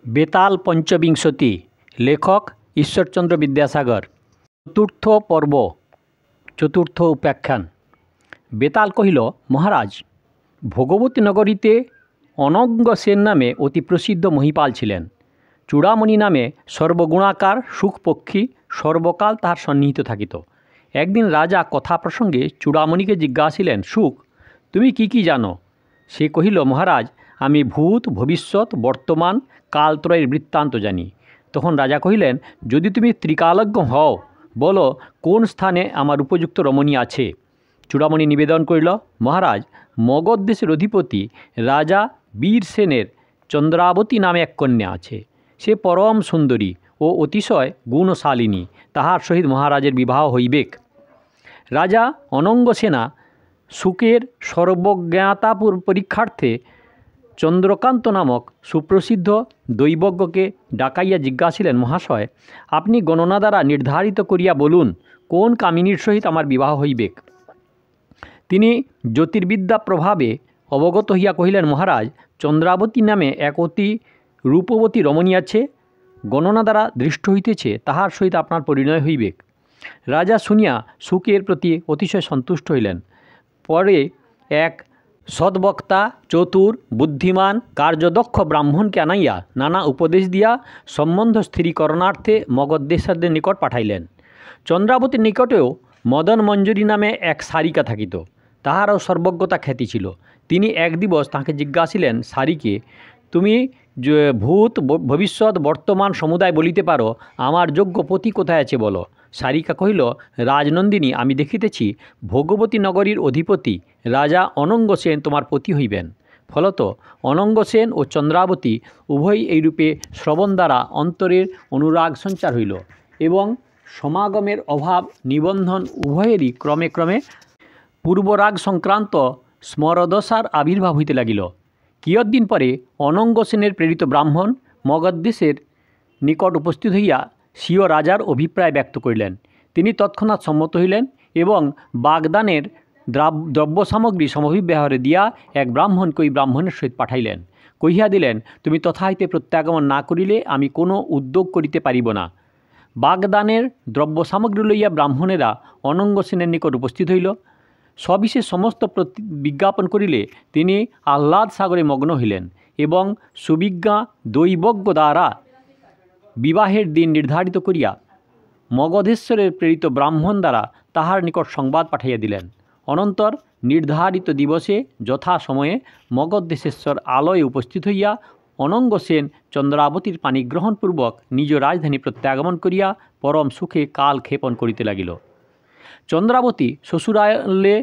বেতাল পঞ্চবিংশতি, লেখক ঈশ্বরচন্দ্র বিদ্যাসাগর। চতুর্থ পর্ব, চতুর্থ উপাখ্যান। বেতাল কহিল, মহারাজ, ভোগবতী নগরীতে অনঙ্গ সেন নামে অতি প্রসিদ্ধ মহিপাল ছিলেন। চূড়ামণি নামে সর্বগুণাকার সুখপক্ষী সর্বকাল তাহার সন্নিহিত থাকিত। একদিন রাজা কথা প্রসঙ্গে চূড়ামণিকে জিজ্ঞাসিলেন, সুখ, তুমি কি কি জানো? সে কহিল, মহারাজ, আমি ভূত, ভবিষ্যৎ, বর্তমান, কালত্রয়ের বৃত্তান্ত জানি। তখন রাজা কহিলেন, যদি তুমি ত্রিকালজ্ঞ হও, বলো কোন স্থানে আমার উপযুক্ত রমণী আছে। চূড়ামণি নিবেদন করিল, মহারাজ, মগধ দেশের অধিপতি রাজা বীরসেনের চন্দ্রাবতী নামে এক কন্যা আছে। সে পরম সুন্দরী ও অতিশয় গুণশালিনী, তাহার সহিত মহারাজের বিবাহ হইবেক। রাজা অনঙ্গসেনা শুকের সর্বজ্ঞাতা পরীক্ষার্থে চন্দ্রকান্ত নামক সুপ্রসিদ্ধ দৈবজ্ঞকে ডাকাইয়া জিজ্ঞাসিলেন, মহাশয়, আপনি গণনা দ্বারা নির্ধারিত করিয়া বলুন কোন কামিনীর সহিত আমার বিবাহ হইবেক। তিনি জ্যোতির্বিদ্যা প্রভাবে অবগত হইয়া কহিলেন, মহারাজ, চন্দ্রাবতী নামে এক অতি রূপবতী রমণী আছে, গণনা দ্বারা দৃষ্ট হইতেছে, তাহার সহিত আপনার পরিণয় হইবেক। রাজা শুনিয়া শুকের প্রতি অতিশয় সন্তুষ্ট হইলেন। পরে এক সদ্বক্তা, চতুর, বুদ্ধিমান, কার্যদক্ষ ব্রাহ্মণকে আনাইয়া নানা উপদেশ দিয়া সম্বন্ধ স্থিরীকরণার্থে মগধ দেশাদের নিকট পাঠাইলেন। চন্দ্রাবতীর নিকটেও মদন মঞ্জুরি নামে এক সারিকা থাকিত, তাহারও সর্বজ্ঞতা খ্যাতি ছিল। তিনি এক দিবস তাঁকে জিজ্ঞাসিলেন, সারিকে, তুমি ভূত, ভবিষ্যৎ, বর্তমান সমুদায় বলিতে পারো, আমার যোগ্য পতি কোথায় আছে বলো। সারিকা কহিল, রাজনন্দিনী, আমি দেখিতেছি ভোগবতী নগরীর অধিপতি রাজা অনঙ্গ সেন তোমার পতি হইবেন। ফলত অনঙ্গ সেন ও চন্দ্রাবতী উভয়ই এইরূপে শ্রবণ দ্বারা অন্তরের অনুরাগ সঞ্চার হইল এবং সমাগমের অভাব নিবন্ধন উভয়েরই ক্রমে ক্রমে পূর্বরাগ সংক্রান্ত স্মরদশার আবির্ভাব হইতে লাগিল। কিয়ৎদিন পরে অনঙ্গ সেনের প্রেরিত ব্রাহ্মণ মগধ দেশের নিকট উপস্থিত হইয়া স্বীয় রাজার অভিপ্রায় ব্যক্ত করিলেন। তিনি তৎক্ষণাৎ সম্মত হইলেন এবং বাগদানের দ্রব্য সামগ্রী সমভিব্যাহারে দিয়া এক ব্রাহ্মণকে ওই ব্রাহ্মণের সহিত পাঠাইলেন। কহিয়া দিলেন, তুমি তথা হইতে প্রত্যাগমন না করিলে আমি কোনো উদ্যোগ করিতে পারিব না। বাগদানের দ্রব্য সামগ্রী লইয়া ব্রাহ্মণেরা অনঙ্গ সেনের নিকট উপস্থিত হইল। সবিশেষ সমস্ত বিজ্ঞাপন করিলে তিনি আহ্লাদ সাগরে মগ্ন হইলেন এবং সুবিজ্ঞা দৈবজ্ঞ দ্বারা বিবাহের দিন নির্ধারিত করিয়া মগধেশ্বরের প্রেরিত ব্রাহ্মণ দ্বারা তাহার নিকট সংবাদ পাঠাইয়া দিলেন। অনন্তর নির্ধারিত দিবসে যথা সময়ে মগধ দেশেশ্বর আলয়ে উপস্থিত হইয়া অনঙ্গ সেন চন্দ্রাবতীর পাণিগ্রহণপূর্বক নিজ রাজধানী প্রত্যাগমন করিয়া পরম সুখে কাল ক্ষেপণ করিতে লাগিল। চন্দ্রাবতী শ্বশুরালে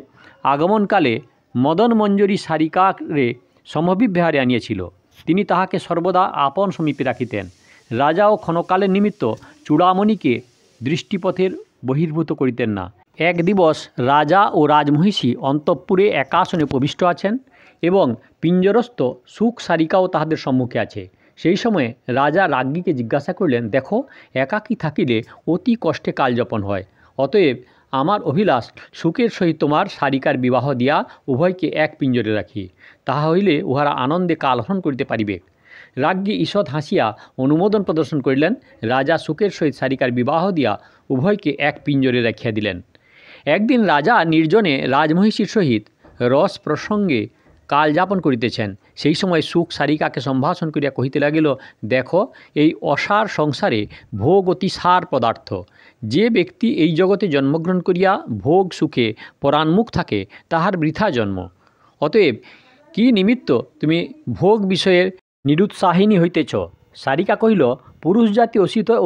আগমনকালে মদন মঞ্জুরি সারিকারে সমভিব্যাহারে আনিয়াছিল। তিনি তাহাকে সর্বদা আপন সমীপে রাখিতেন। রাজাও ক্ষণকালের নিমিত্ত চূড়ামণিকে দৃষ্টিপথের বহির্ভূত করিতেন না। এক দিবস রাজা ও রাজমহিষী অন্তঃপুরে একাসনে উপবিষ্ট আছেন এবং পিঞ্জরস্থ সুখ সারিকাও তাহাদের সম্মুখে আছে। সেই সময়ে রাজা রাজ্ঞীকে জিজ্ঞাসা করিলেন, দেখো, একাকী থাকিলে অতি কষ্টে কালযাপন হয়, অতএব আমার অভিলাষ সুখের সহিত তোমার সারিকার বিবাহ দিয়া উভয়কে এক পিঞ্জরে রাখি, তাহা হইলে উহারা আনন্দে কালহরণ করিতে পারিবে। রাজ্ঞী ঈষৎ হাসিয়া অনুমোদন প্রদর্শন করিলেন। রাজা সুখের সহিত সারিকার বিবাহ দিয়া উভয়কে এক পিঞ্জরে রাখিয়া দিলেন। একদিন রাজা নির্জনে রাজমহিষীর সহিত রস প্রসঙ্গে কালযাপন করিতেছেন। সেই সময় সুখ সারিকাকে সম্ভাষণ করিয়া কহিতে লাগিল, দেখো, এই অসার সংসারে ভোগ অতি সার পদার্থ। যে ব্যক্তি এই জগতে জন্মগ্রহণ করিয়া ভোগ সুখে পরাণমুখ থাকে, তাহার বৃথা জন্ম। অতএব কি নিমিত্ত তুমি ভোগ বিষয়ের নিরুৎসাহিনী হইতেছ? সারিকা কহিল, পুরুষ জাতি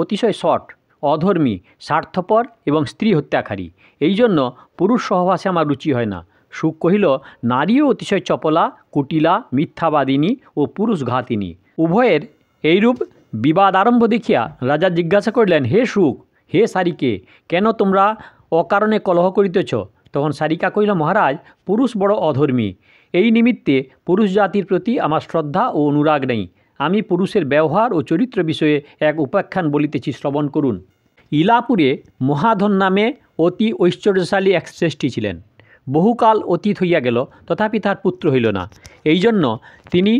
অতিশয় শট, অধর্মী, স্বার্থপর এবং স্ত্রী হত্যাকারী, এই জন্য পুরুষ সহবাসে আমার রুচি হয় না। সুখ কহিল, নারীও অতিশয় চপলা, কুটিলা, মিথ্যাবাদিনী ও পুরুষঘাতিনী। উভয়ের এইরূপ বিবাদ আরম্ভ দেখিয়া রাজা জিজ্ঞাসা করিলেন, হে সুখ, হে সারিকে, কেন তোমরা অকারণে কলহ করিতেছ? তখন সারিকা কহিল, মহারাজ, পুরুষ বড় অধর্মী, এই নিমিত্তে পুরুষ জাতির প্রতি আমার শ্রদ্ধা ও অনুরাগ নেই। আমি পুরুষের ব্যবহার ও চরিত্র বিষয়ে এক উপাখ্যান বলিতেছি, শ্রবণ করুন। ইলাপুরে মহাধন নামে অতি ঐশ্বর্যশালী এক শ্রেষ্ঠী ছিলেন। বহুকাল অতীত হইয়া গেল, তথাপি তার পুত্র হইল না। এই জন্য তিনি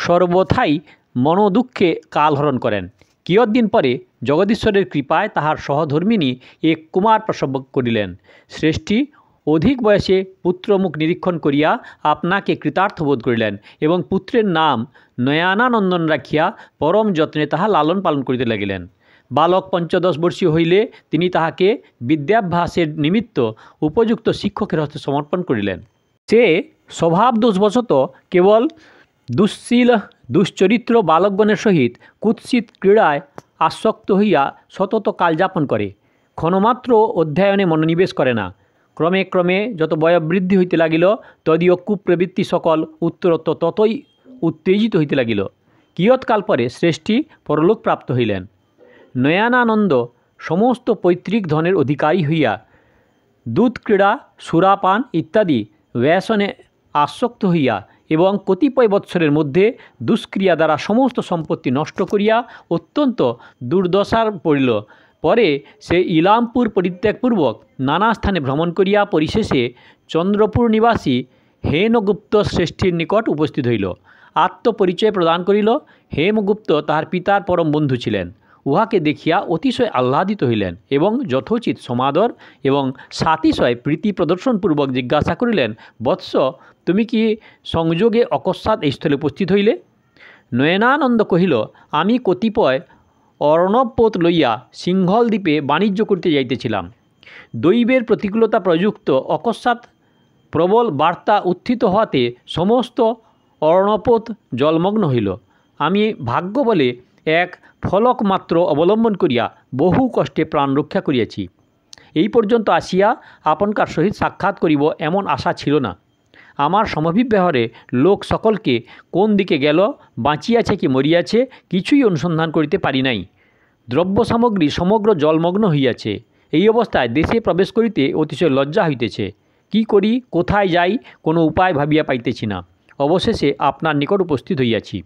সর্বথাই মনোদুঃখে কালহরণ করেন। কিয়ৎদিন পরে জগদীশ্বরের কৃপায় তাহার সহধর্মিণী এক কুমার প্রসব করিলেন। শ্রেষ্ঠী অধিক বয়সে পুত্রমুখ নিরীক্ষণ করিয়া আপনাকে কৃতার্থ বোধ করিলেন এবং পুত্রের নাম নয়নানন্দন রাখিয়া পরম যত্নে তাহা লালন পালন করিতে লাগিলেন। বালক 15 বর্ষীয় হইলে তিনি তাহাকে বিদ্যাভ্যাসের নিমিত্ত উপযুক্ত শিক্ষকের হস্তে সমর্পণ করিলেন। সে স্বভাবদোষবশত কেবল দুশ্শীল দুশ্চরিত্র বালকগণের সহিত কুৎসিত ক্রীড়ায় আসক্ত হইয়া সতত কালযাপন করে, ক্ষণমাত্র অধ্যয়নে মনোনিবেশ করে না। ক্রমে ক্রমে যত বয়োবৃদ্ধি হইতে লাগিল, তদীয় কুপ্রবৃত্তি সকল উত্তরোত্তর ততই উত্তেজিত হইতে লাগিল। কিয়ৎকাল পরে শ্রেষ্ঠী পরলোক প্রাপ্ত হইলেন। নয়নানন্দ সমস্ত পৈতৃক ধনের অধিকারী হইয়া দুধ ক্রীড়া, সুরাপান ইত্যাদি ব্যসনে আসক্ত হইয়া এবং কতিপয় বৎসরের মধ্যে দুষ্ক্রিয়া দ্বারা সমস্ত সম্পত্তি নষ্ট করিয়া অত্যন্ত দুর্দশার পড়িল। পরে সে ইলামপুর পরিত্যাগপূর্বক নানা স্থানে ভ্রমণ করিয়া পরিশেষে চন্দ্রপুর নিবাসী হেমগুপ্ত শ্রেষ্ঠীর নিকট উপস্থিত হইল। আত্মপরিচয় প্রদান করিল। হেমগুপ্ত তাহার পিতার পরম বন্ধু ছিলেন। উহাকে দেখিয়া অতিশয় আহ্লাদিত হইলেন এবং যথোচিত সমাদর এবং সাতিশয় প্রীতি প্রদর্শনপূর্বক জিজ্ঞাসা করিলেন, বৎস, তুমি কি সংযোগে অকস্মাৎ এই স্থলে উপস্থিত হইলে? নয়নানন্দ কহিল, আমি কতিপয় অর্ণবপোত লইয়া সিংহল দ্বীপে বাণিজ্য করিতে যাইতেছিলাম। দৈবের প্রতিকূলতা প্রযুক্ত অকস্মাৎ প্রবল বার্তা উত্থিত হওয়াতে সমস্ত অর্ণপোত জলমগ্ন হইল। আমি ভাগ্য বলে এক ফলক মাত্র অবলম্বন করিয়া বহু কষ্টে প্রাণ রক্ষা করিয়াছি। এই পর্যন্ত আসিয়া আপনকার সহিত সাক্ষাৎ করিব এমন আশা ছিল না। আমার সমভিব্যাহারে লোক সকলকে কোন দিকে গেল, বাঁচিয়াছে কি মরিয়াছে, কিছুই অনুসন্ধান করিতে পারি নাই। দ্রব্য সামগ্রী সমগ্র জলমগ্ন হইয়াছে। এই অবস্থায় দেশে প্রবেশ করিতে অতিশয় লজ্জা হইতেছে। কি করি, কোথায় যাই, কোনো উপায় ভাবিয়া পাইতেছি না। অবশেষে আপনার নিকট উপস্থিত হইয়াছি।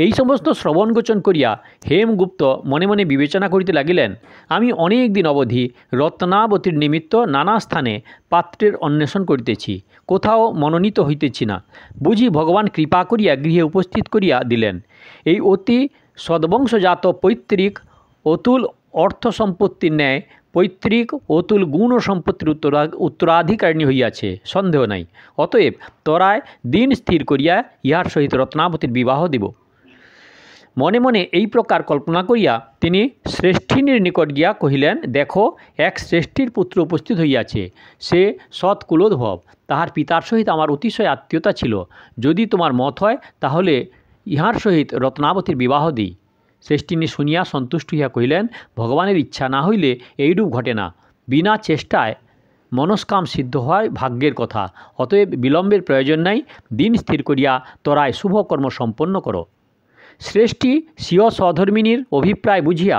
এই সমস্ত শ্রবণগোচন করিয়া হেমগুপ্ত মনে মনে বিবেচনা করিতে লাগিলেন, আমি অনেক দিন অবধি রত্নাবতীর নিমিত্ত নানা স্থানে পাত্রের অন্বেষণ করিতেছি, কোথাও মনোনীত হইতেছি না। বুঝি ভগবান কৃপা করিয়া গৃহে উপস্থিত করিয়া দিলেন। এই অতি সদ্বংশজাত পৈতৃক অতুল অর্থ সম্পত্তির ন্যায় পৈতৃক অতুল গুণ ও সম্পত্তির উত্তরাধিকারিণী হইয়াছে, সন্দেহ নাই। অতএব তরায় দিন স্থির করিয়া ইহার সহিত রত্নাবতীর বিবাহ দিব। মনে মনে এই প্রকার কল্পনা করিয়া তিনি শ্রেষ্ঠিনীর নিকট গিয়া কহিলেন, দেখো, এক শ্রেষ্ঠীর পুত্র উপস্থিত হইয়াছে। সে সৎকুলোদ্ভব। তাহার পিতার সহিত আমার অতিশয় আত্মীয়তা ছিল। যদি তোমার মত হয় তাহলে ইহার সহিত রত্নাবতীর বিবাহ দিই। শ্রেষ্ঠিনী শুনিয়া সন্তুষ্ট হইয়া কহিলেন, ভগবানের ইচ্ছা না হইলে এইরূপ ঘটে না। বিনা চেষ্টায় মনস্কাম সিদ্ধ হয় ভাগ্যের কথা। অতএব বিলম্বের প্রয়োজন নাই। দিন স্থির করিয়া তরায় শুভকর্ম সম্পন্ন করো। শ্রেষ্ঠী স্বীয় সহধর্মিণীর অভিপ্রায় বুঝিয়া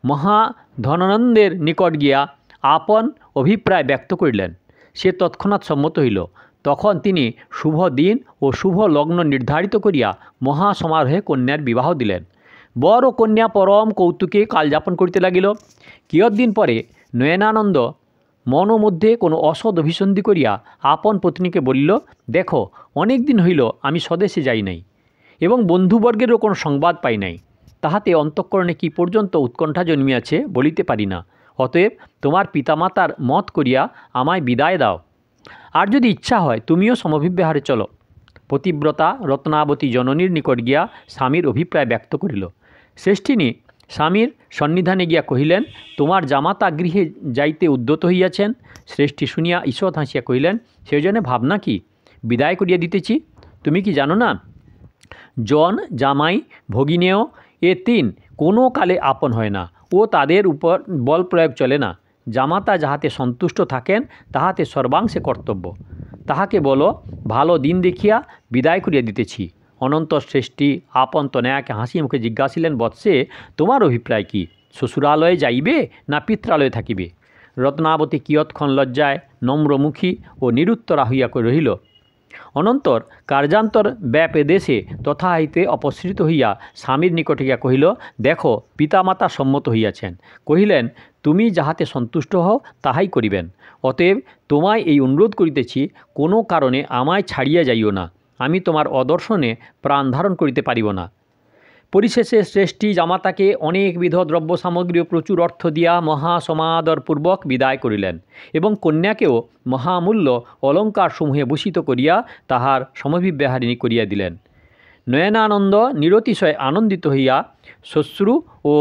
মহাধনানন্দের নিকট গিয়া আপন অভিপ্রায় ব্যক্ত করিলেন। সে তৎক্ষণাৎ সম্মত হইল। তখন তিনি শুভ দিন ও শুভ লগ্ন নির্ধারিত করিয়া মহাসমারোহে কন্যার বিবাহ দিলেন। বর ও কন্যা পরম কৌতুকে কালযাপন করিতে লাগিল। কিয়ৎদিন পরে নয়নানন্দ মনোমধ্যে কোনো অসৎ অভিসন্ধি করিয়া আপন পত্নীকে বলিল, দেখো, অনেক দিন হইল আমি স্বদেশে যাই নাই এবং বন্ধুবর্গেরও কোনো সংবাদ পাই নাই। তাহাতে অন্তঃকরণে কি পর্যন্ত উৎকণ্ঠা জন্মিয়াছে বলিতে পারি না। অতএব তোমার পিতামাতার মত করিয়া আমায় বিদায় দাও। আর যদি ইচ্ছা হয় তুমিও সমভিব্যাহারে চলো। পতিব্রতা রত্নাবতী জননীর নিকট গিয়া স্বামীর অভিপ্রায় ব্যক্ত করিল। শ্রেষ্ঠিনী স্বামীর সন্নিধানে গিয়া কহিলেন, তোমার জামাতা গৃহে যাইতে উদ্যত হইয়াছেন। শ্রেষ্ঠী শুনিয়া ঈষৎ হাসিয়া কহিলেন, সেজন্য ভাবনা কি, বিদায় করিয়া দিতেছি। তুমি কি জানো না, জন, জামাই, ভগিনেয় এ তিন কোনো কালে আপন হয় না ও তাদের উপর বল প্রয়োগ চলে না। জামাতা যাহাতে সন্তুষ্ট থাকেন তাহাতে সর্বাংশে কর্তব্য। তাহাকে বলো, ভালো দিন দেখিয়া বিদায় করিয়া দিতেছি। অনন্তর শ্রেষ্ঠী আপন তনয়াকে হাসি মুখে জিজ্ঞাসিলেন, বৎসে, তোমার অভিপ্রায় কি? শ্বশুরালয়ে যাইবে না পিত্রালয়ে থাকিবে? রত্নাবতী কিয়ৎক্ষণ লজ্জায় নম্রমুখী ও নিরুত্তরা হইয়া রহিল। অনন্তর কার্যান্তর ব্যাপে দেশে তথা হইতে অপসৃত হইয়া স্বামীর নিকটে গিয়া কহিল, দেখো, পিতামাতা সম্মত হইয়াছেন। কহিলেন, তুমি যাহাতে সন্তুষ্ট হও তাহাই করিবেন। অতএব তোমায় এই অনুরোধ করিতেছি, কোনো কারণে আমায় ছাড়িয়া যাইও না। আমি তোমার অদর্শনে প্রাণ ধারণ করিতে পারিব না। পরিশেষে শ্রেষ্ঠী জামাতাকে অনেকবিধ দ্রব্য সামগ্রী ও প্রচুর অর্থ দিয়া মহাসমাদরপূর্বক বিদায় করিলেন এবং কন্যাকেও মহামূল্য অলঙ্কারসমূহে ভূষিত করিয়া তাহার সমভিব্যাহারিণী করিয়া দিলেন। নয়নানন্দ নিরতিশয় আনন্দিত হইয়া শ্বশ্রু ও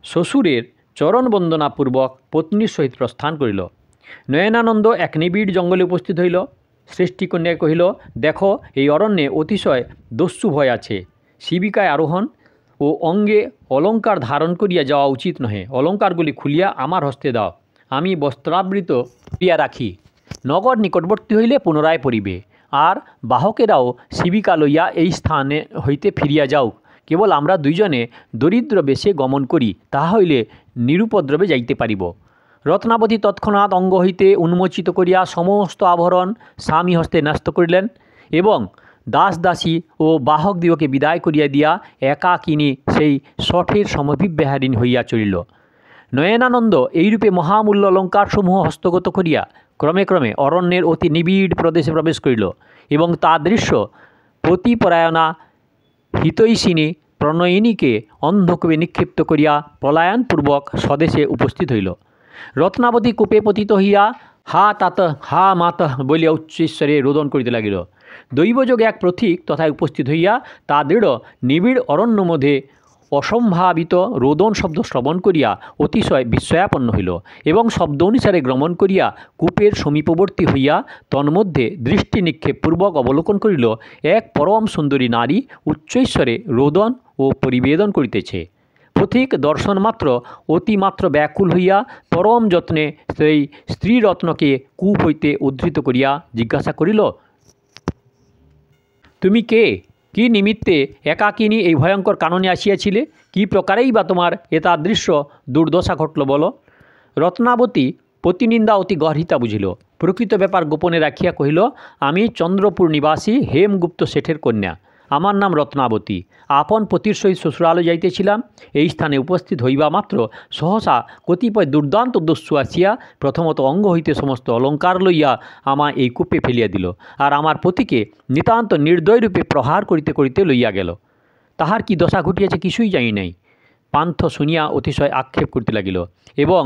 শ্বশুরের চরণবন্দনাপূর্বক পত্নীর সহিত প্রস্থান করিল। নয়নানন্দ এক নিবিড় জঙ্গলে উপস্থিত হইল। শ্রেষ্ঠী কন্যাকে কহিল, দেখো, এই অরণ্যে অতিশয় দস্যু ভয় আছে। শিবিকায় আরোহণ ও অঙ্গে অলঙ্কার ধারণ করিয়া যাওয়া উচিত নহে। অলঙ্কারগুলি খুলিয়া আমার হস্তে দাও, আমি বস্ত্রাবৃত করিয়া রাখি। নগর নিকটবর্তী হইলে পুনরায় পড়িবে। আর বাহকেরাও শিবিকা লইয়া এই স্থানে হইতে ফিরিয়া যাও। কেবল আমরা দুইজনে দরিদ্র বেশে গমন করি, তাহা হইলে নিরুপদ্রবে যাইতে পারিব। রত্নাবতী তৎক্ষণাৎ অঙ্গ হইতে উন্মোচিত করিয়া সমস্ত আভরণ স্বামী হস্তে ন্যস্ত করিলেন এবং দাস দাসী ও বাহকদিগকে বিদায় করিয়া দিয়া একাকিনী সেই শঠের সমভিব্যাহারিণী হইয়া চলিল। নয়নানন্দ এইরূপে মহামূল্য অলঙ্কারসমূহ হস্তগত করিয়া ক্রমে ক্রমে অরণ্যের অতি নিবিড় প্রদেশে প্রবেশ করিল এবং তা দৃশ্য পতিপরায়ণা হিতৈষিণী প্রণয়িনীকে অন্ধকূপে নিক্ষিপ্ত করিয়া পলায়নপূর্বক স্বদেশে উপস্থিত হইল। রত্নাবতী কূপে পতিত হইয়া হা তাত হা মাত বলিয়া উচ্চৈশ্বরে রোদন করিতে লাগিল। দৈবযোগে এক প্রতীক তথায় উপস্থিত হইয়া তা দৃঢ় নিবিড় অরণ্য মধ্যে অসম্ভাবিত রোদন শব্দ শ্রবণ করিয়া অতিশয় বিস্ময়াপন্ন হইল এবং শব্দ অনুসারে গমন করিয়া কূপের সমীপবর্তী হইয়া তন্মধ্যে দৃষ্টি নিক্ষেপপূর্বক অবলোকন করিল এক পরম সুন্দরী নারী উচ্চৈশ্বরে রোদন ও পরিবেদন করিতেছে। পথিক দর্শনমাত্র অতিমাত্র ব্যাকুল হইয়া পরম যত্নে সেই স্ত্রীরত্নকে কূপ হইতে উদ্ধৃত করিয়া জিজ্ঞাসা করিল, তুমি কে? কি নিমিত্তে একাকিনী এই ভয়ঙ্কর কাননে আসিয়াছিলে? কি প্রকারেই বা তোমার এতাদৃশ্য দুর্দশা ঘটল বলো। রত্নাবতী পতিনিন্দা অতি গর্হিতা বুঝিল। প্রকৃত ব্যাপার গোপনে রাখিয়া কহিল, আমি চন্দ্রপুর নিবাসী হেমগুপ্ত শেঠের কন্যা। আমার নাম রত্নাবতী। আপন পতির সহিত শ্বশুরালয় যাইতেছিলাম। এই স্থানে উপস্থিত হইবা মাত্র সহসা কতিপয় দুর্দান্ত দস্যু আসিয়া প্রথমত অঙ্গ হইতে সমস্ত অলঙ্কার লইয়া আমায় এই কূপে ফেলিয়া দিল, আর আমার পতিকে নিতান্ত নির্দয়রূপে প্রহার করিতে করিতে লইয়া গেল। তাহার কি দশা ঘটিয়াছে কিছুই জানি নাই। পান্থ শুনিয়া অতিশয় আক্ষেপ করিতে লাগিল এবং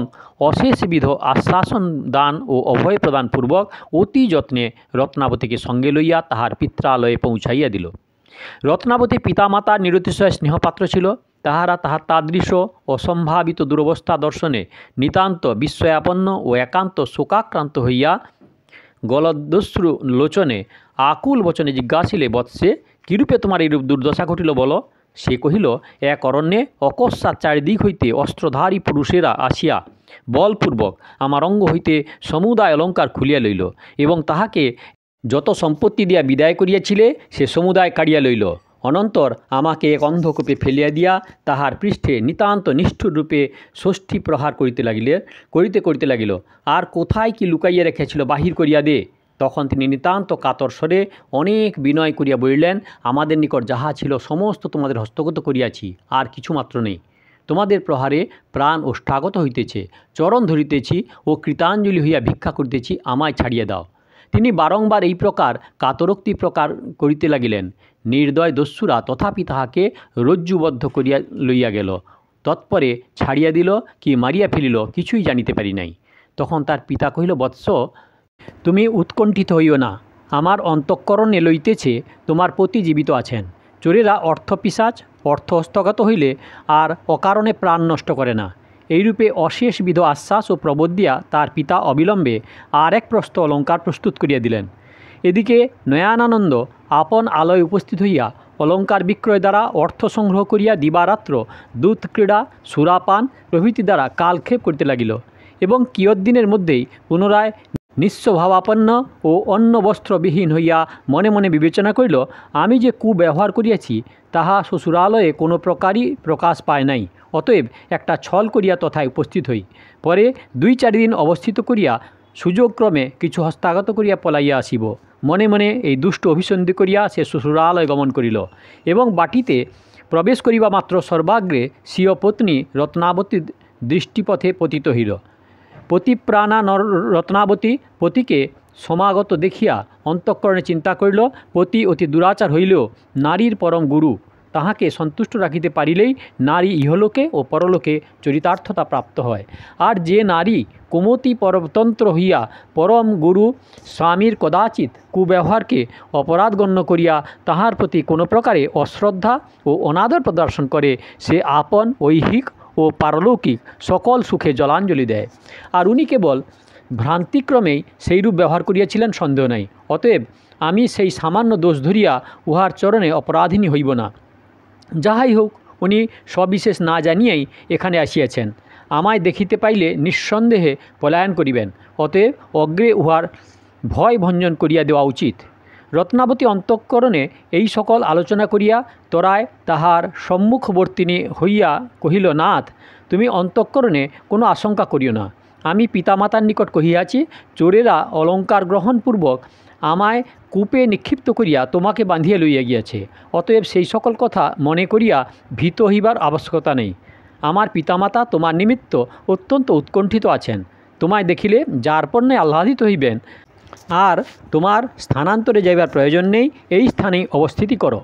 অশেষবিধ আশ্বাসন দান ও অভয় প্রদানপূর্বক অতি যত্নে রত্নাবতীকে সঙ্গে লইয়া তাহার পিত্রালয়ে পৌঁছাইয়া দিল। রত্নাবতী পিতামাতার নিরতিশয় স্নেহপাত্র ছিল। তাহারা তাহার তাদৃশ অসম্ভাবিত দুরবস্থা দর্শনে নিতান্ত বিস্ময়াপন্ন ও একান্ত শোকাক্রান্ত হইয়া গলদস্রু লোচনে আকুল বচনে জিজ্ঞাসিলে, বৎসে, কিরূপে তোমার এইরূপ দুর্দশা ঘটিল বলো। সে কহিল, এক অরণ্যে অকস্মাৎ চারিদিক হইতে অস্ত্রধারী পুরুষেরা আসিয়া বলপূর্বক আমার অঙ্গ হইতে সমুদায় অলঙ্কার খুলিয়া লইল এবং তাহাকে যত সম্পত্তি দিয়া বিদায় করিয়াছিলে সে সমুদায় কাড়িয়া লইল। অনন্তর আমাকে এক অন্ধকূপে ফেলিয়া দিয়া তাহার পৃষ্ঠে নিতান্ত নিষ্ঠুররূপে ষষ্ঠী প্রহার করিতে লাগিল। আর কোথায় কি লুকাইয়া রেখেছিল বাহির করিয়া দে। তখন তিনি নিতান্ত কাতর স্বরে অনেক বিনয় করিয়া বলিলেন, আমাদের নিকট যাহা ছিল সমস্ত তোমাদের হস্তগত করিয়াছি, আর কিছুমাত্র নেই। তোমাদের প্রহারে প্রাণ ওষ্ঠাগত হইতেছে, চরণ ধরিতেছি ও কৃতাঞ্জলি হইয়া ভিক্ষা করিতেছি, আমায় ছাড়িয়া দাও। তিনি বারংবার এই প্রকার কাতরোক্তি প্রকার করিতে লাগিলেন। নির্দয় দস্যুরা তথাপি তাহাকে রজ্জুবদ্ধ করিয়া লইয়া গেল। তৎপরে ছাড়িয়া দিল কি মারিয়া ফেলিল কিছুই জানিতে পারি নাই। তখন তার পিতা কহিল, বৎস, তুমি উৎকণ্ঠিত হইও না। আমার অন্তঃকরণে লইতেছে তোমার পতি জীবিত আছেন। চোরেরা অর্থপিশাচ, অর্থ হস্তগত হইলে আর অকারণে প্রাণ নষ্ট করে না। এইরূপে অশেষবিধ আশ্বাস ও প্রবোধ দিয়া তার পিতা অবিলম্বে আর এক প্রস্থ অলঙ্কার প্রস্তুত করিয়া দিলেন। এদিকে নয়নানন্দ আপন আলয় উপস্থিত হইয়া অলঙ্কার বিক্রয় দ্বারা অর্থ সংগ্রহ করিয়া দিবারাত্র দূত ক্রীড়া, সুরাপান প্রভৃতি দ্বারা কালক্ষেপ করিতে লাগিল এবং কিয়ৎদিনের মধ্যেই পুনরায় নিঃস্বভাবাপন্ন ও অন্ন বস্ত্রবিহীন হইয়া মনে মনে বিবেচনা করিল, আমি যে কুব্যবহার করিয়াছি তাহা শ্বশুরালয়ে কোনো প্রকারই প্রকাশ পায় নাই। অতএব একটা ছল করিয়া তথায় উপস্থিত হই। পরে 2-4 দিন অবস্থিত করিয়া সুযোগক্রমে কিছু হস্তাগত করিয়া পলাইয়া আসিব। মনে মনে এই দুষ্ট অভিসন্ধি করিয়া সে শ্বশুরালয় গমন করিল এবং বাটিতে প্রবেশ করিবা মাত্র সর্বাগ্রে স্বীয় পত্নী রত্নাবতীর দৃষ্টিপথে পতিত হইল। পতিপ্রাণা রত্নাবতী পতিকে সমাগত দেখিয়া অন্তঃকরণে চিন্তা করিল, পতি অতি দুরাচার হইলেও নারীর পরম গুরু, তাহাকে সন্তুষ্ট রাখিতে পারিলেই নারী ইহলোকে ও পরলোকে চরিতার্থতা প্রাপ্ত হয়। আর যে নারী কুমতি পরতন্ত্র হইয়া পরম গুরু স্বামীর কদাচিৎ কুব্যবহারকে অপরাধ গণ্য করিয়া তাহার প্রতি কোনো প্রকারে অশ্রদ্ধা ও অনাদর প্রদর্শন করে, সে আপন ঐহিক ও পারলৌকিক সকল সুখে জলাঞ্জলি দেয়। আর উনি কেবল ভ্রান্তিক্রমেই সেইরূপ ব্যবহার করিয়াছিলেন, সন্দেহ নাই। অতএব আমি সেই সামান্য দোষ ধরিয়া উহার চরণে অপরাধিনী হইব না। যাহাই হোক, উনি সবিশেষ না জানিয়াই এখানে আসিয়াছেন। আমায় দেখিতে পাইলে নিঃসন্দেহে পলায়ন করিবেন। অতএব অগ্রে উহার ভয় ভঞ্জন করিয়া দেওয়া উচিত। রত্নাবতী অন্তঃকরণে এই সকল আলোচনা করিয়া তরায় তাহার সম্মুখবর্তিনী হইয়া কহিল, নাথ, তুমি অন্তঃকরণে কোনো আশঙ্কা করিও না। আমি পিতামাতার নিকট কহিয়াছি, চোরেরা অলঙ্কার গ্রহণপূর্বক আমায় কূপে নিক্ষিপ্ত করিয়া তোমাকে বাঁধিয়া লইয়া গিয়াছে। অতএব সেই সকল কথা মনে করিয়া ভীত হইবার আবশ্যকতা নেই। আমার পিতামাতা তোমার নিমিত্ত অত্যন্ত উৎকণ্ঠিত আছেন। তোমায় দেখিলে যারপণ্যে আহ্লাদিত হইবেন। আর তোমার স্থানান্তরে যাইবার প্রয়োজন নেই, এই স্থানেই অবস্থিতি করো।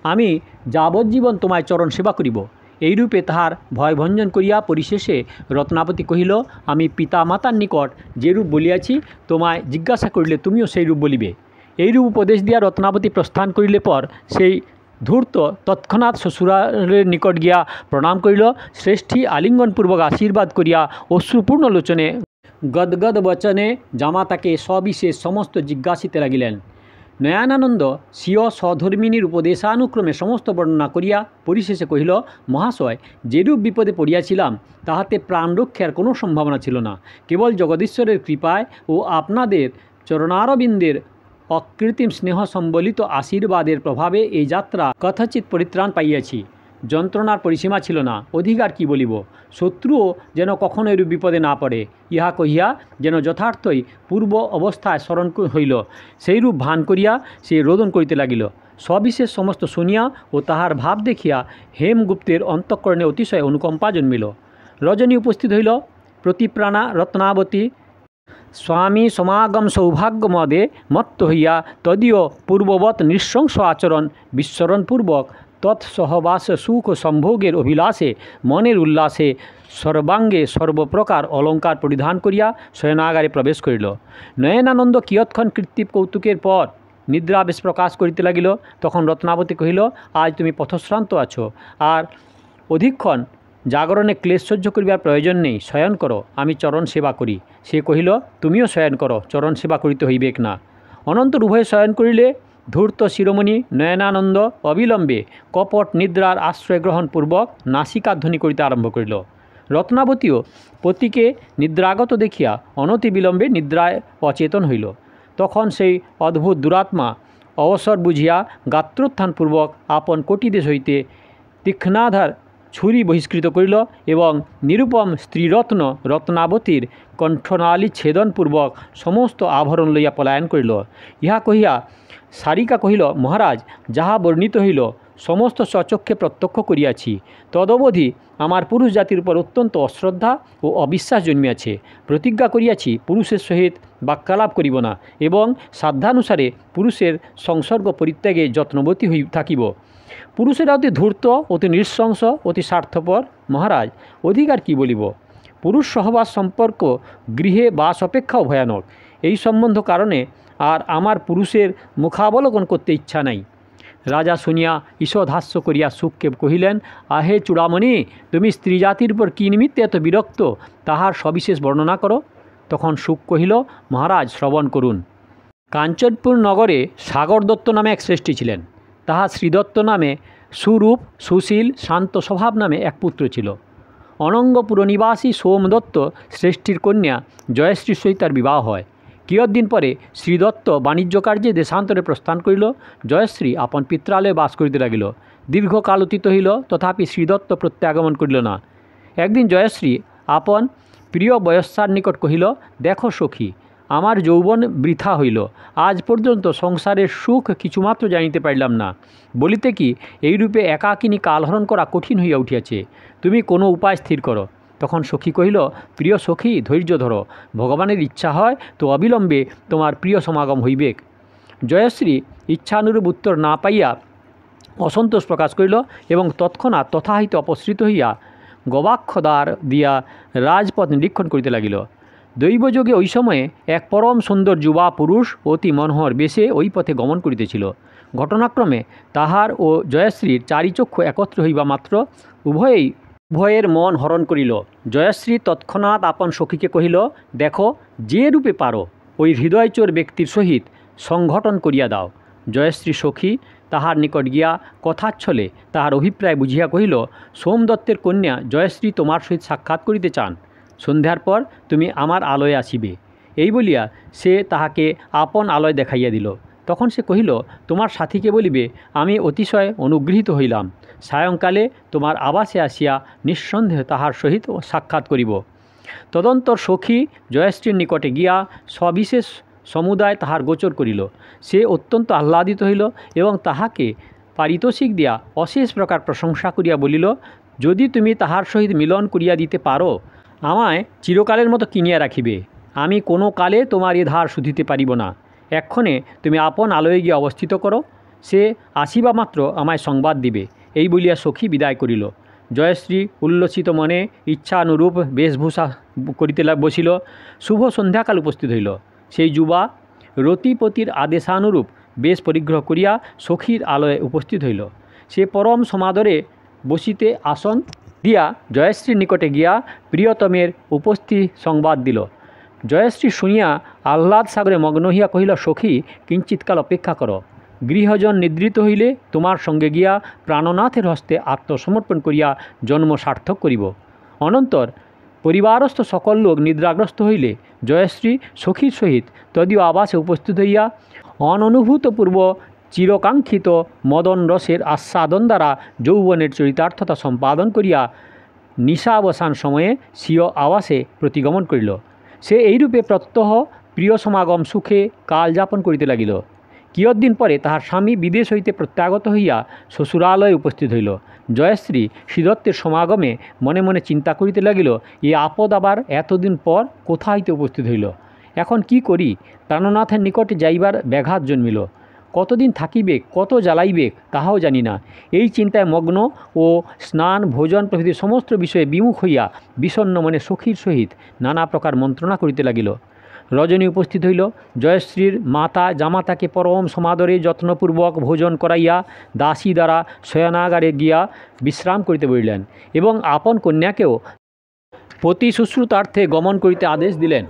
আমি যাবজ্জীবন তোমায় চরণ সেবা করিব। এইরূপে তাহার ভয়ভঞ্জন করিয়া পরিশেষে রত্নাবতী কহিল, আমি পিতামাতার নিকট যেরূপ বলিয়াছি, তোমায় জিজ্ঞাসা করিলে তুমিও সেইরূপ বলিবে। এইরূপ উপদেশ দিয়া রত্নাবতী প্রস্থান করিলে পর সেই ধূর্ত তৎক্ষণাৎ শ্বশুরের নিকট গিয়া প্রণাম করিল। শ্রেষ্ঠী আলিঙ্গনপূর্বক আশীর্বাদ করিয়া অশ্রুপূর্ণ লোচনে গদগদ বচনে জামাতাকে সবিশেষ সমস্ত জিজ্ঞাসিতে লাগিলেন। নয়নানন্দ স্বীয় সধর্মিণীর উপদেশানুক্রমে সমস্ত বর্ণনা করিয়া পরিশেষে কহিল, মহাশয়, যেরূপ বিপদে পড়িয়াছিলাম তাহাতে প্রাণরক্ষার কোনো সম্ভাবনা ছিল না। কেবল জগদীশ্বরের কৃপায় ও আপনাদের চরণারবিন্দের অকৃত্রিম স্নেহ সম্বলিত আশীর্বাদের প্রভাবে এই যাত্রা কথচিৎ পরিত্রাণ পাইয়াছি। যন্ত্রণার পরিসীমা ছিল না, অধিক আর কি বলিব। শত্রুও যেন কখনো এরূপ বিপদে না পড়ে, ইহা কহিয়া যেন যথার্থই পূর্ব অবস্থায় স্মরণ হইল। সেইরূপ ভান করিয়া সে রোদন করিতে লাগিল। সবিশেষ সমস্ত শুনিয়া ও তাহার ভাব দেখিয়া হেমগুপ্তের অন্তঃকরণে অতিশয় অনুকম্পা জন্মিল। রজনী উপস্থিত হইল। প্রতিপ্রাণা রত্নাবতী স্বামী সমাগম সৌভাগ্যমদে মত্ত হইয়া তদীয় পূর্ববৎ নৃশংস আচরণ বিস্মরণপূর্বক তৎসহবাস সুখ সম্ভোগের অভিলাষে মনের উল্লাসে সর্বাঙ্গে সর্বপ্রকার অলঙ্কার পরিধান করিয়া শয়নাগারে প্রবেশ করিল। নয়নানন্দ কিয়ৎক্ষণ কৃত্রিম কৌতুকের পর নিদ্রাবেশ প্রকাশ করিতে লাগিল। তখন রত্নাবতী কহিল, আজ তুমি পথশ্রান্ত আছো, আর অধিকক্ষণ জাগরণে ক্লেশ সহ্য করিবার প্রয়োজন নেই, শয়ন করো, আমি চরণ সেবা করি। সে কহিল, তুমিও শয়ন করো, চরণ সেবা করিতে হইবেক না। অনন্তর উভয়ে শয়ন করিলে ধূর্ত শিরোমণি নয়নানন্দ অবিলম্বে কপট নিদ্রার আশ্রয় গ্রহণপূর্বক নাসিকাধ্বনি করিতে আরম্ভ করিল। রত্নাবতীও পতিকে নিদ্রাগত দেখিয়া অনতিবিলম্বে নিদ্রায় অচেতন হইল। তখন সেই অদ্ভুত দুরাত্মা অবসর বুঝিয়া গাত্রোত্থানপূর্বক আপন কোটিদেশ হইতে তীক্ষ্ণাধার ছুরি বহিষ্কৃত করিল এবং নিরুপম স্ত্রীরত্ন রত্নাবতীর কণ্ঠনালী ছেদনপূর্বক সমস্ত আভরণ লইয়া পলায়ন করিল। ইহা কহিয়া সারিকা কহিল, মহারাজ, যাহা বর্ণিত হইল সমস্ত স্বচক্ষে প্রত্যক্ষ করিয়াছি। তদবধি আমার পুরুষ জাতির উপর অত্যন্ত অশ্রদ্ধা ও অবিশ্বাস জন্মিয়াছে। প্রতিজ্ঞা করিয়াছি পুরুষের সহিত বাক্যালাপ করিব না এবং সাধ্যানুসারে পুরুষের সংসর্গ পরিত্যাগে যত্নবতী থাকিব। পুরুষেরা অতি ধূর্ত, অতি নৃশংস, অতি স্বার্থপর। মহারাজ, অধিকার কি বলিব। পুরুষ সহবাস সম্পর্ক গৃহে বাস অপেক্ষাও ভয়ানক। এই সম্বন্ধ কারণে আর আমার পুরুষের মুখাবলোকন করতে ইচ্ছা নাই। রাজা শুনিয়া ঈষৎ হাস্য করিয়া শুককে কহিলেন, আহে চূড়ামণি, তুমি স্ত্রী জাতির উপর কী নিমিত্তে এত বিরক্ত, তাহার সবিশেষ বর্ণনা করো। তখন শুক কহিল, মহারাজ, শ্রবণ করুন। কাঞ্চনপুর নগরে সাগর দত্ত নামে এক শ্রেষ্ঠী ছিলেন। তাহার শ্রীদত্ত নামে সুরূপ, সুশীল, শান্ত স্বভাব নামে এক পুত্র ছিল। অনঙ্গপুর নিবাসী সোমদত্ত শ্রেষ্ঠীর কন্যা জয়শ্রীর সহিত তার বিবাহ হয়। কিয়ৎদিন পরে শ্রীদত্ত বাণিজ্য কার্যে দেশান্তরে প্রস্থান করিল। জয়শ্রী আপন পিত্রালয়ে বাস করিতে লাগিল। দীর্ঘকাল অতীত হইল, তথাপি শ্রীদত্ত প্রত্যাগমন করিল না। একদিন জয়শ্রী আপন প্রিয় বয়স্যার নিকট কহিল, দেখো সখী, আমার যৌবন বৃথা হইল। আজ পর্যন্ত সংসারের সুখ কিছুমাত্র জানিতে পারিলাম না। বলিতে কি এইরূপে একাকিনী কালহরণ করা কঠিন হইয়া উঠিয়াছে। তুমি কোনো উপায় স্থির করো। তখন সখী কহিল, প্রিয় সখী, ধৈর্য ধরো, ভগবানের ইচ্ছা হয় তো অবিলম্বে তোমার প্রিয় সমাগম হইবেক। জয়শ্রী ইচ্ছানুরূপ উত্তর না পাইয়া অসন্তোষ প্রকাশ করিল এবং তৎক্ষণাৎ তথাহিত অপসৃত হইয়া গবাক্ষদ্বার দিয়া রাজপথ নিরীক্ষণ করিতে লাগিল। দৈবযোগে ওই সময়ে এক পরম সুন্দর যুবা পুরুষ অতি মনোহর বেশে ওই পথে গমন করিতেছিল। ঘটনাক্রমে তাহার ও জয়শ্রীর চারিচক্ষু একত্র হইবা মাত্র উভয়ের মন হরণ করিল। জয়শ্রী তৎক্ষণাৎ আপন সখীকে কহিল, দেখো, যে রূপে পারো ওই হৃদয়চোর ব্যক্তির সহিত সংঘটন করিয়া দাও। জয়শ্রী সখী তাহার নিকট গিয়া কথাচ্ছলে তাহার অভিপ্রায় বুঝিয়া কহিল, সোমদত্তের কন্যা জয়শ্রী তোমার সহিত সাক্ষাৎ করিতে চান। সন্ধ্যার পর তুমি আমার আলয়ে আসিবে। এই বলিয়া সে তাহাকে আপন আলয় দেখাইয়া দিল। তখন সে কহিল, তোমার সাথীকে বলিবে আমি অতিশয় অনুগৃহীত হইলাম। সায়ংকালে তোমার আবাসে আসিয়া নিঃসন্দেহে তাহার সহিত সাক্ষাৎ করিব। তদন্তর সখী জয়শ্রীর নিকটে গিয়া সবিশেষ সমুদায় তাহার গোচর করিল। সে অত্যন্ত আহ্লাদিত হইল এবং তাহাকে পারিতোষিক দিয়া অশেষ প্রকার প্রশংসা করিয়া বলিল, যদি তুমি তাহার সহিত মিলন করিয়া দিতে পারো, আমায় চিরকালের মতো কিনিয়া রাখিবে। আমি কোনো কালে তোমার এ ধার শুধিতে পারিব না। এক্ষণে তুমি আপন আলয়ে গিয়ে অবস্থিত করো, সে আসিবা মাত্র আমায় সংবাদ দিবে। এই বলিয়া সখী বিদায় করিল। জয়শ্রী উল্লসিত মনে ইচ্ছানুরূপ বেশভূষা করিতে বসিল। শুভ সন্ধ্যাকাল উপস্থিত হইল। সেই যুবা রতিপতির আদেশানুরূপ বেশ পরিগ্রহ করিয়া সখীর আলয়ে উপস্থিত হইল। সে পরম সমাদরে বসিতে আসন দিয়া জয়শ্রীর নিকটে গিয়া প্রিয়তমের উপস্থিতি সংবাদ দিল। জয়শ্রী শুনিয়া আহ্লাদ সাগরে মগ্ন হইয়া কহিল, সখী, কিঞ্চিৎকাল অপেক্ষা করো। গৃহজন নিদ্রিত হইলে তোমার সঙ্গে গিয়া প্রাণনাথের হস্তে আত্মসমর্পণ করিয়া জন্ম সার্থক করিব। অনন্তর পরিবারস্থ সকল লোক নিদ্রাগ্রস্ত হইলে জয়শ্রী সখীর সহিত তদীয় আবাসে উপস্থিত হইয়া অননুভূতপূর্ব চিরকাঙ্ক্ষিত মদন রসের আস্বাদন দ্বারা যৌবনের চরিতার্থতা সম্পাদন করিয়া নিশাবসান সময়ে স্বীয় আবাসে প্রতিগমন করিল। সে এইরূপে প্রত্যহ প্রিয় সমাগম সুখে কাল যাপন করিতে লাগিল। কিয়ৎদিন পরে তাহার স্বামী বিদেশ হইতে প্রত্যাগত হইয়া শ্বশুরালয়ে উপস্থিত হইল। জয়শ্রী শ্রীদত্তের সমাগমে মনে মনে চিন্তা করিতে লাগিল, এই আপদ আবার এতদিন পর কোথা হইতে উপস্থিত হইল। এখন কি করি? প্রাণনাথের নিকটে যাইবার ব্যাঘাত জন্মিল। কতদিন থাকিবে, কত জ্বালাইবে, তাহাও জানি না। এই চিন্তায় মগ্ন ও স্নান ভোজন প্রভৃতি সমস্ত বিষয়ে বিমুখ হইয়া বিষণ্ণ মনে সখীর সহিত নানা প্রকার মন্ত্রণা করিতে লাগিল। রজনী উপস্থিত হইল। জয়শ্রীর মাতা জামাতাকে পরম সমাদরে যত্নপূর্বক ভোজন করাইয়া দাসী দ্বারা শয়নাগারে গিয়া বিশ্রাম করিতে বলিলেন এবং আপন কন্যাকেও পতি শুশ্রূতার্থে গমন করিতে আদেশ দিলেন।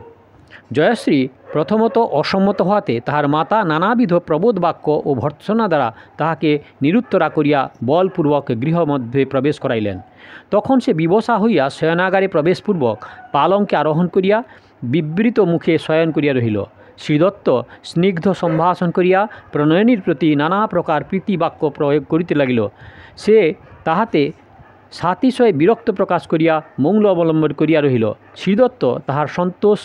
জয়শ্রী প্রথমত অসম্মত হওয়াতে তাহার মাতা নানাবিধ প্রবোধ বাক্য ও ভর্ৎসনা দ্বারা তাহাকে নিরুত্তরা করিয়া বলপূর্বক গৃহ মধ্যে প্রবেশ করাইলেন। তখন সে বিবশা হইয়া শয়নাগারে প্রবেশপূর্বক পালঙ্কে আরোহণ করিয়া বিবৃত মুখে শয়ন করিয়া রহিল। শ্রীদত্ত স্নিগ্ধ সম্ভাষণ করিয়া প্রণয়নীর প্রতি নানা প্রকার প্রীতিবাক্য প্রয়োগ করিতে লাগিল। সে তাহাতে সাতিশয় বিরক্ত প্রকাশ করিয়া মৌন অবলম্বন করিয়া রহিল। শ্রীদত্ত তাহার সন্তোষ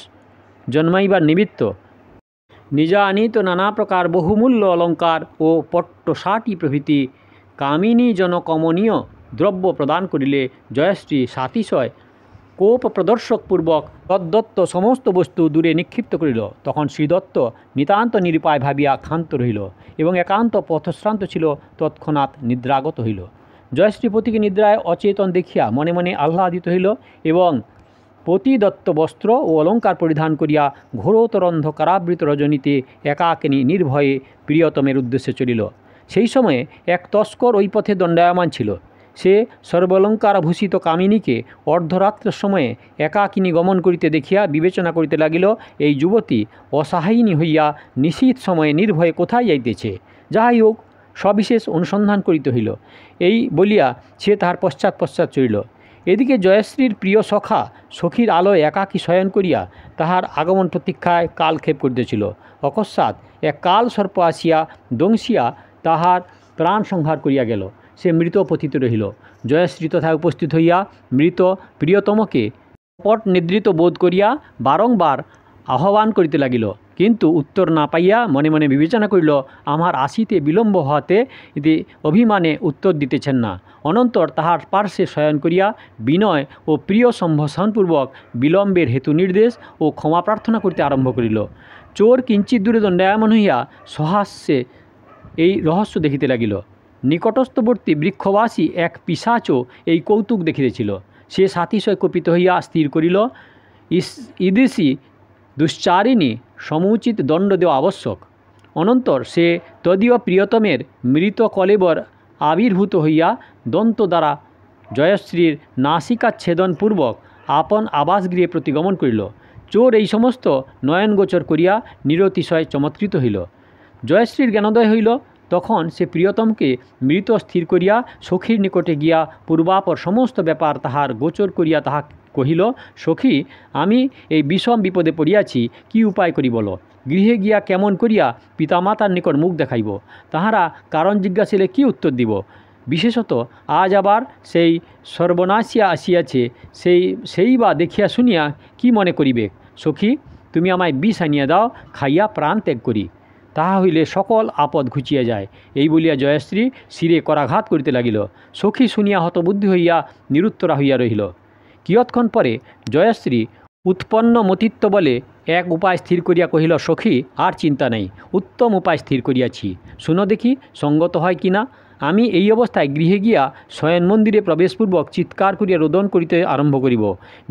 জন্মাইবার নিমিত্ত নিজানিত নানা প্রকার বহুমূল্য অলঙ্কার ও পট্টসাটি প্রভৃতি কামিনীজনকমনীয় দ্রব্য প্রদান করিলে জয়শ্রী সাতিশয় কোপ প্রদর্শকপূর্বক তদ্দত্ত সমস্ত বস্তু দূরে নিক্ষিপ্ত করিল। তখন শ্রীদত্ত নিতান্ত নিরুপায় ভাবিয়া ক্ষান্ত রহিল এবং একান্ত পথশ্রান্ত ছিল, তৎক্ষণাৎ নিদ্রাগত হইল। জয়শ্রীপতিকে নিদ্রায় অচেতন দেখিয়া মনে মনে আহ্লাদিত হইল এবং পতিদত্ত বস্ত্র ও অলঙ্কার পরিধান করিয়া ঘোরতর অন্ধকারাবৃত রজনীতে একাকিনী নির্ভয়ে প্রিয়তমের উদ্দেশ্যে চলিল। সেই সময়ে এক তস্কর ওই পথে দণ্ডায়মান ছিল। সে সর্বালঙ্কারভূষিত কামিনীকে অর্ধরাত্রের সময়ে একাকিনী গমন করিতে দেখিয়া বিবেচনা করিতে লাগিল, এই যুবতী অসহায়িনী হইয়া নিশীথ সময়ে নির্ভয়ে কোথায় যাইতেছে। যাহাই হোক, সবিশেষ অনুসন্ধান করিতে হইল। এই বলিয়া সে তাহার পশ্চাৎ পশ্চাৎ চলিল। এদিকে জয়শ্রীর প্রিয় সখা সখীর আলোয় একাকী শয়ন করিয়া তাহার আগমন প্রতীক্ষায় কালক্ষেপ করিতেছিল। অকস্মাৎ এক কাল সর্প আসিয়া দংশিয়া তাহার প্রাণ সংহার করিয়া গেল। সে মৃত পতিত রহিল। জয়শ্রী তথা উপস্থিত হইয়া মৃত প্রিয়তমকে পট নিদ্রিত বোধ করিয়া বারংবার আহ্বান করিতে লাগিল, কিন্তু উত্তর না পাইয়া মনে মনে বিবেচনা করিল, আমার আসিতে বিলম্ব হওয়াতে ইতি অভিমানে উত্তর দিতেছেন না। অনন্তর তাহার পার্শ্বে শয়ন করিয়া বিনয় ও প্রিয় সম্ভাষণপূর্বক বিলম্বের হেতু নির্দেশ ও ক্ষমা প্রার্থনা করিতে আরম্ভ করিল। চোর কিঞ্চিত দূরে দণ্ডায়মান হইয়া সহাস্যে এই রহস্য দেখিতে লাগিল। নিকটস্থবর্তী বৃক্ষবাসী এক পিশাচও এই কৌতুক দেখিতেছিল। সে সাতিশয় কুপিত হইয়া স্থির করিল, ঈদৃশী দুশ্চারিণী সমুচিত দণ্ড দেওয়া আবশ্যক। অনন্তর সে তদীয় প্রিয়তমের মৃত কলেবর আবির্ভূত হইয়া দন্ত দ্বারা জয়শ্রীর নাসিকাচ্ছেদনপূর্বক আপন আবাসগৃহে প্রতিগমন করিল। চোর এই সমস্ত নয়নগোচর করিয়া নিরতিশয় চমৎকৃত হইল। জয়শ্রীর জ্ঞানোদয় হইল। তখন সে প্রিয়তমকে মৃত স্থির করিয়া সখীর নিকটে গিয়া পূর্বাপর সমস্ত ব্যাপার তাহার গোচর করিয়া তাহা কহিল, সখী, আমি এই বিষম বিপদে পড়িয়াছি, কি উপায় করি বলো। গৃহে গিয়া কেমন করিয়া পিতামাতার নিকট মুখ দেখাইব, তাহারা কারণ জিজ্ঞাসিলে কি উত্তর দিব। বিশেষত আজ আবার সেই সর্বনাশিয়া আসিয়াছে, সেই বা দেখিয়া শুনিয়া কি মনে করিবে। সখী, তুমি আমায় বিষ আনিয়া দাও, খাইয়া প্রাণ ত্যাগ করি, তাহা হইলে সকল আপদ ঘুচিয়া যায়। এই বলিয়া জয়শ্রী শিরে করাঘাত করিতে লাগিল। সখী শুনিয়া হতবুদ্ধি হইয়া নিরুত্তরা হইয়া রহিল। কিয়ৎক্ষণ পরে জয়শ্রী উৎপন্ন মতিত্ব বলে এক উপায় স্থির করিয়া কহিল, সখী, আর চিন্তা নাই, উত্তম উপায় স্থির করিয়াছি, শুনো দেখি সঙ্গত হয় কি না। আমি এই অবস্থায় গৃহে গিয়া শয়ন মন্দিরে প্রবেশপূর্বক চিৎকার করিয়া রোদন করিতে আরম্ভ করিব।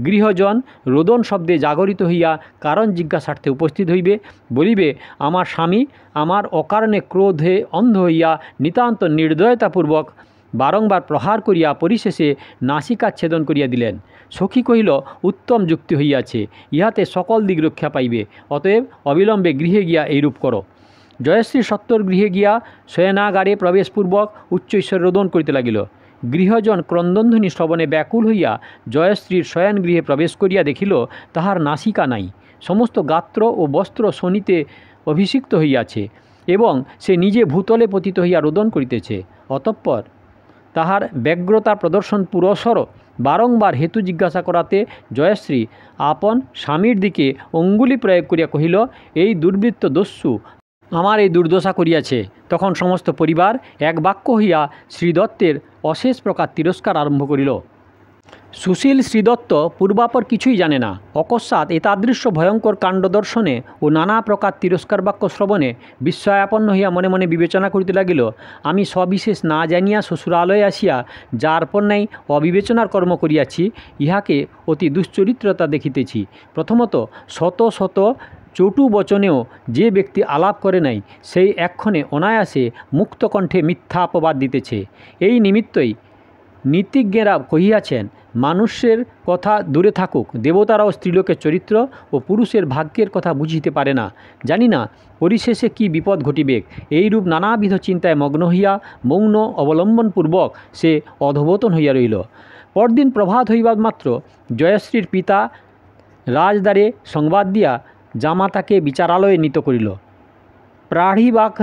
গৃহজন রোদন শব্দে জাগরিত হইয়া কারণ জিজ্ঞাসার্থে উপস্থিত হইবে। বলিবে, আমার স্বামী আমার অকারণে ক্রোধে অন্ধ হইয়া নিতান্ত নির্দয়তাপূর্বক বারংবার প্রহার করিয়া পরিশেষে নাসিকাচ্ছেদন করিয়া দিলেন। সখী কহিল, উত্তম যুক্তি হইয়াছে, ইহাতে সকল দিক রক্ষা পাইবে, অতএব অবিলম্বে গৃহে গিয়া এইরূপ করো। জয়শ্রী সত্তর গৃহে গিয়া শয়নাগারে প্রবেশপূর্বক উচ্চৈশ্বর রোদন করিতে লাগিল। গৃহজন ক্রন্দনধ্বনি শ্রবণে ব্যাকুল হইয়া জয়শ্রীর শয়নগৃহে প্রবেশ করিয়া দেখিল, তাহার নাসিকা নাই, সমস্ত গাত্র ও বস্ত্র শোণিতে অভিষিক্ত হইয়াছে এবং সে নিজে ভূতলে পতিত হইয়া রোদন করিতেছে। অতঃপর তাহার ব্যগ্রতা প্রদর্শন পুরঃসর বারংবার হেতু জিজ্ঞাসা করাতে জয়শ্রী আপন স্বামীর দিকে অঙ্গুলি প্রয়োগ করিয়া কহিল, এই দুর্বৃত্ত দস্যু আমার এই দুর্দশা করিয়াছে। তখন সমস্ত পরিবার এক বাক্য হইয়া শ্রীদত্তের অশেষ প্রকার তিরস্কার আরম্ভ করিল। সুশীল শ্রীদত্ত পূর্বাপর কিছুই জানে না। অকস্মাৎ এতাদৃশ্য ভয়ঙ্কর কাণ্ড দর্শনে ও নানা প্রকার তিরস্কার বাক্য শ্রবণে বিস্ময়াপন্ন হইয়া মনে মনে বিবেচনা করিতে লাগিল, আমি সবিশেষ না জানিয়া শ্বশুরালয়ে আসিয়া যার পণ্যায় অবিবেচনার কর্ম করিয়াছি, ইহাকে অতি দুশ্চরিত্রতা দেখিতেছি। প্রথমত, শত শত চটু বচনেও যে ব্যক্তি আলাপ করে নাই, সেই এক্ষণে অনায়াসে মুক্তকণ্ঠে মিথ্যা অপবাদ দিতেছে। এই নিমিত্তই নীতিজ্ঞেরা কহিয়াছেন, মানুষের কথা দূরে থাকুক, দেবতারাও স্ত্রীলোকের চরিত্র ও পুরুষের ভাগ্যের কথা বুঝিতে পারে না। জানি না পরিশেষে কি বিপদ ঘটিবে। এইরূপ নানাবিধ চিন্তায় মগ্ন হইয়া মৌন অবলম্বনপূর্বক সে অধোবতন হইয়া রহিল। পরদিন প্রভাত হইবা মাত্র জয়শ্রীর পিতা রাজদ্বারে সংবাদ দিয়া জামাতাকে বিচারালয়ে নীত করিল। প্রাড়ীবাক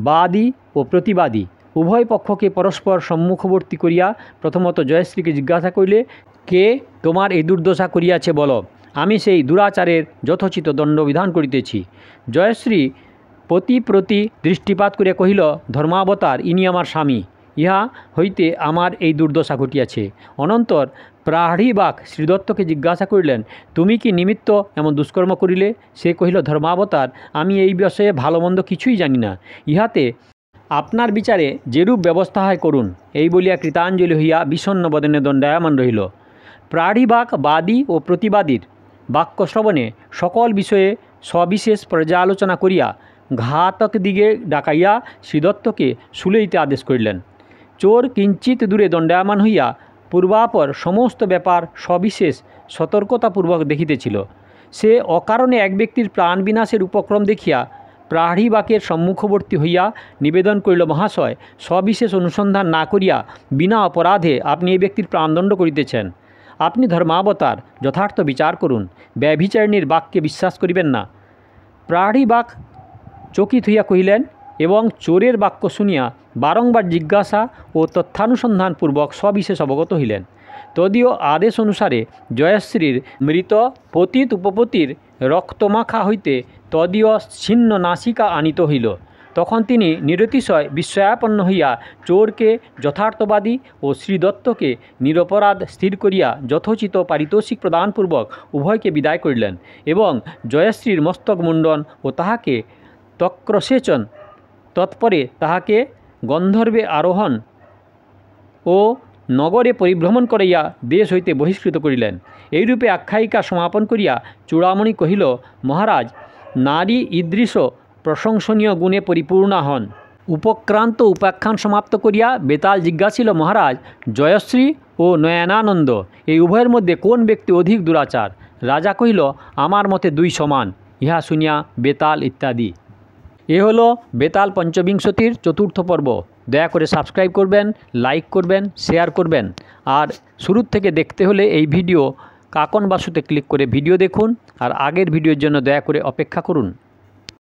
বাদী ও প্রতিবাদী উভয় পক্ষকে পরস্পর সম্মুখবর্তী করিয়া প্রথমত জয়শ্রীকে জিজ্ঞাসা করিলে, কে তোমার এই দুর্দশা করিয়াছে বল, আমি সেই দুরাচারের যথোচিত দণ্ড বিধান করিতেছি। জয়শ্রী প্রতি দৃষ্টিপাত করিয়া কহিল, ধর্মাবতার, ইনি আমার স্বামী, ইহা হইতে আমার এই দুর্দশা ঘটিয়াছে। অনন্তর প্রাড়ীবাক শ্রীদত্তকে জিজ্ঞাসা করিলেন, তুমি কি নিমিত্ত এমন দুষ্কর্ম করিলে? সে কহিল, ধর্মাবতার, আমি এই বিষয়ে ভালো মন্দ কিছুই জানি না, ইহাতে আপনার বিচারে যেরূপ ব্যবস্থা হয় করুন। এই বলিয়া কৃতাঞ্জলি হইয়া বিষণ্ণ বদনে দণ্ডায়মান রহিল। প্রাড়ীবাক বাদী ও প্রতিবাদীর বাক্য শ্রবণে সকল বিষয়ে সবিশেষ পর্যালোচনা করিয়া ঘাতক দিকে ডাকাইয়া শ্রীদত্তকে শুলাইতে আদেশ করিলেন। চোর কিঞ্চিত দূরে দণ্ডায়মান হইয়া পূর্বাপর সমস্ত ব্যাপার সবিশেষ সতর্কতাপূর্বক দেখিতেছিল। সে অকারণে এক ব্যক্তির প্রাণ বিনাশের উপক্রম দেখিয়া প্রাড়ীবাকের সম্মুখবর্তী হইয়া নিবেদন করিল, মহাশয়, সবিশেষ অনুসন্ধান না করিয়া বিনা অপরাধে আপনি এই ব্যক্তির প্রাণদণ্ড করিতেছেন। আপনি ধর্মাবতার, যথার্থ বিচার করুন, ব্যভিচারিণীর বাক্যে বিশ্বাস করিবেন না। প্রাড়ীবাক চকিত হইয়া কহিলেন এবং চোরের বাক্য শুনিয়া বারংবার জিজ্ঞাসা ও তথ্যানুসন্ধানপূর্বক সবিশেষ অবগত হইলেন। তদীয় আদেশ অনুসারে জয়শ্রীর মৃত পতিত উপপতির রক্তমাখা হইতে তদীয় ছিন্ন নাসিকা আনিত হইল। তখন তিনি নিরতিশয় বিস্ময়াপন্ন হইয়া চোরকে যথার্থবাদী ও শ্রীদত্তকে নিরপরাধ স্থির করিয়া যথোচিত পারিতোষিক প্রদানপূর্বক উভয়কে বিদায় করিলেন এবং জয়শ্রীর মস্তক মুণ্ডন ও তাহাকে তক্রসেচন তৎপরে তাহাকে গন্ধর্বে আরোহণ ও নগরে পরিভ্রমণ করাইয়া দেশ হইতে বহিষ্কৃত করিলেন। এইরূপে আখ্যায়িকা সমাপন করিয়া চূড়ামণি কহিল, মহারাজ, নারী ঈদৃশ প্রশংসনীয় গুণে পরিপূর্ণা হন। উপক্রান্ত উপাখ্যান সমাপ্ত করিয়া বেতাল জিজ্ঞাসিল, মহারাজ, জয়শ্রী ও নয়নানন্দ এই উভয়ের মধ্যে কোন ব্যক্তি অধিক দুরাচার? রাজা কহিল, আমার মতে দুই সমান। ইহা শুনিয়া বেতাল ইত্যাদি। এ হলো বেতাল পঞ্চবিংশতির চতুর্থ পর্ব। দয়া করে সাবস্ক্রাইব করবেন, লাইক করবেন, শেয়ার করবেন। আর শুরুর থেকে দেখতে হলে এই ভিডিও কাকন বাসুতে ক্লিক করে ভিডিও দেখুন আর আগের ভিডিওর জন্য দয়া করে অপেক্ষা করুন।